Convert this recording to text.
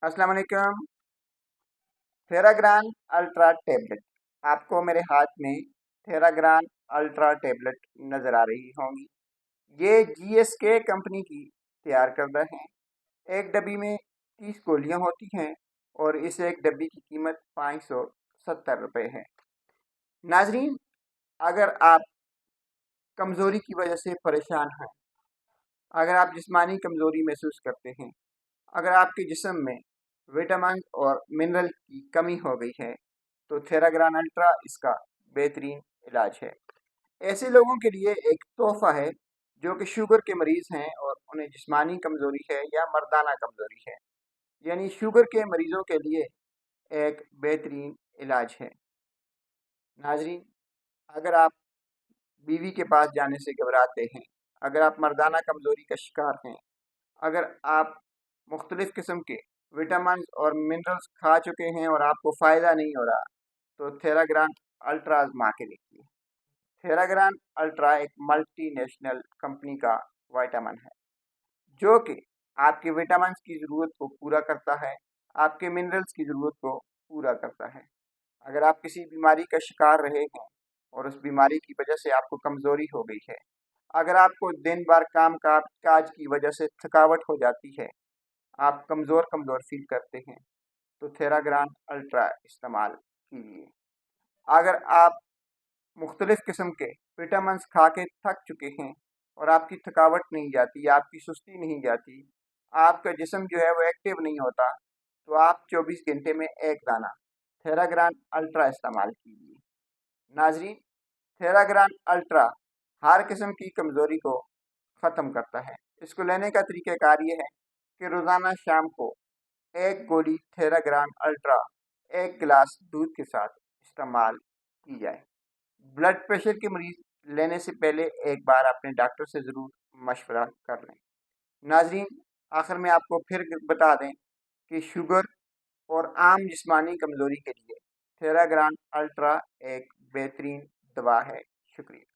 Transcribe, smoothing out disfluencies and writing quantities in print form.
अस्सलाम वालेकुम। Theragran ultra tablet, आपको मेरे हाथ में थेराग्रान अल्ट्रा टेबलेट नज़र आ रही होंगी। ये जीएसके कंपनी की तैयार करदा है। एक डब्बी में 30 गोलियां होती हैं और इस एक डब्बी की कीमत 570 रुपये है। नाजरीन, अगर आप कमज़ोरी की वजह से परेशान हैं, अगर आप जिस्मानी कमज़ोरी महसूस करते हैं, अगर आपके जिस्म में विटामिन और मिनरल की कमी हो गई है, तो थेराग्रान अल्ट्रा इसका बेहतरीन इलाज है। ऐसे लोगों के लिए एक तोहफा है जो कि शुगर के मरीज़ हैं और उन्हें जिस्मानी कमज़ोरी है या मर्दाना कमज़ोरी है, यानी शुगर के मरीज़ों के लिए एक बेहतरीन इलाज है। नाजरीन, अगर आप बीवी के पास जाने से घबराते हैं, अगर आप मर्दाना कमज़ोरी का शिकार हैं, अगर आप मुख्तलिफ़ किस्म के विटामिन और मिनरल्स खा चुके हैं और आपको फ़ायदा नहीं हो रहा, तो थेराग्रान अल्ट्रा आजमा के देखिए। थेराग्रान अल्ट्रा एक मल्टी नेशनल कंपनी का विटामिन है जो कि आपके विटामिन की ज़रूरत को पूरा करता है, आपके मिनरल्स की ज़रूरत को पूरा करता है। अगर आप किसी बीमारी का शिकार रहे हैं और उस बीमारी की वजह से आपको कमज़ोरी हो गई है, अगर आपको दिन भर काम काज की वजह से थकावट हो जाती है, आप कमज़ोर कमज़ोर फील करते हैं, तो थेराग्रान अल्ट्रा इस्तेमाल कीजिए। अगर आप मुख्तलिफ़ किस्म के विटामिन खा के थक चुके हैं और आपकी थकावट नहीं जाती, आपकी सुस्ती नहीं जाती, आपका जिस्म जो है वो एक्टिव नहीं होता, तो आप 24 घंटे में एक दाना थेराग्रान अल्ट्रा इस्तेमाल कीजिए। नाजरीन, थेराग्रान अल्ट्रा हर किस्म की कमज़ोरी को ख़त्म करता है। इसको लेने का तरीक़ाकार ये है कि रोज़ाना शाम को एक गोली थेराग्रान अल्ट्रा एक गिलास दूध के साथ इस्तेमाल की जाए। ब्लड प्रेशर के मरीज़ लेने से पहले एक बार अपने डॉक्टर से ज़रूर मशवरा कर लें। नाजरीन, आखिर में आपको फिर बता दें कि शुगर और आम जिस्मानी कमज़ोरी के लिए थेराग्रान अल्ट्रा एक बेहतरीन दवा है। शुक्रिया।